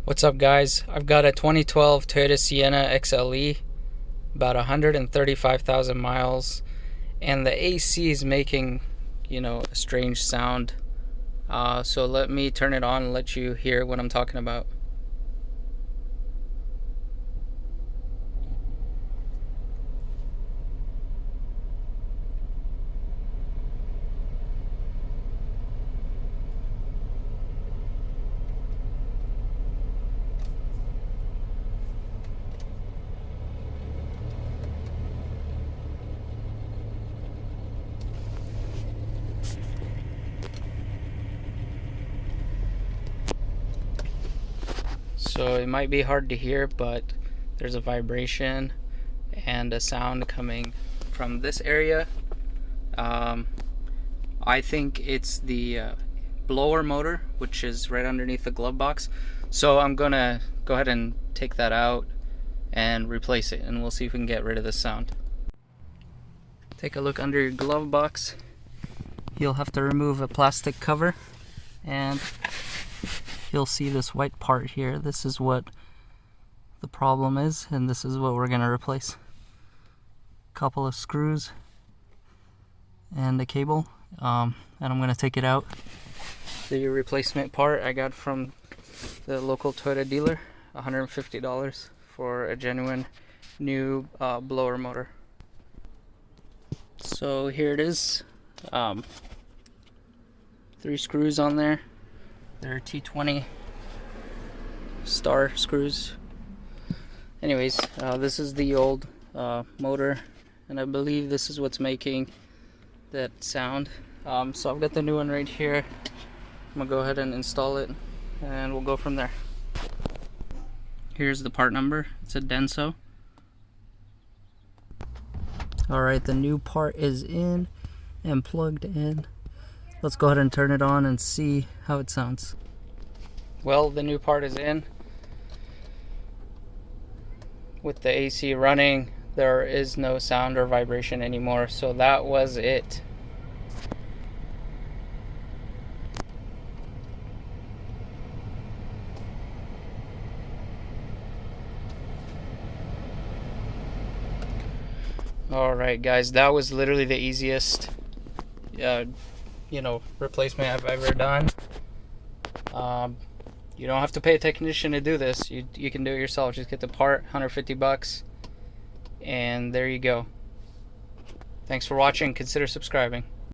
What's up, guys? I've got a 2012 Toyota Sienna XLE, about 135,000 miles, and the AC is making, a strange sound. So let me turn it on and let you hear what I'm talking about. So it might be hard to hear, but there's a vibration and a sound coming from this area. I think it's the blower motor, which is right underneath the glove box. So I'm gonna go ahead and take that out and replace it, and we'll see if we can get rid of this sound. Take a look under your glove box. You'll have to remove a plastic cover, and you'll see this white part here. This is what the problem is, and this is what we're going to replace. A couple of screws and a cable, and I'm going to take it out. The replacement part I got from the local Toyota dealer, $150 for a genuine new blower motor. So here it is. 3 screws on there. They're T20 star screws. Anyways, this is the old motor, and I believe this is what's making that sound. So I've got the new one right here. I'm gonna go ahead and install it, and we'll go from there. Here's the part number. It's a Denso. Alright, the new part is in and plugged in. Let's go ahead and turn it on and see how it sounds. Well, the new part is in. With the AC running, there is no sound or vibration anymore, so that was it. Alright guys, that was literally the easiest replacement I've ever done. You don't have to pay a technician to do this. You can do it yourself. Just get the part, $150, and there you go. Thanks for watching. Consider subscribing.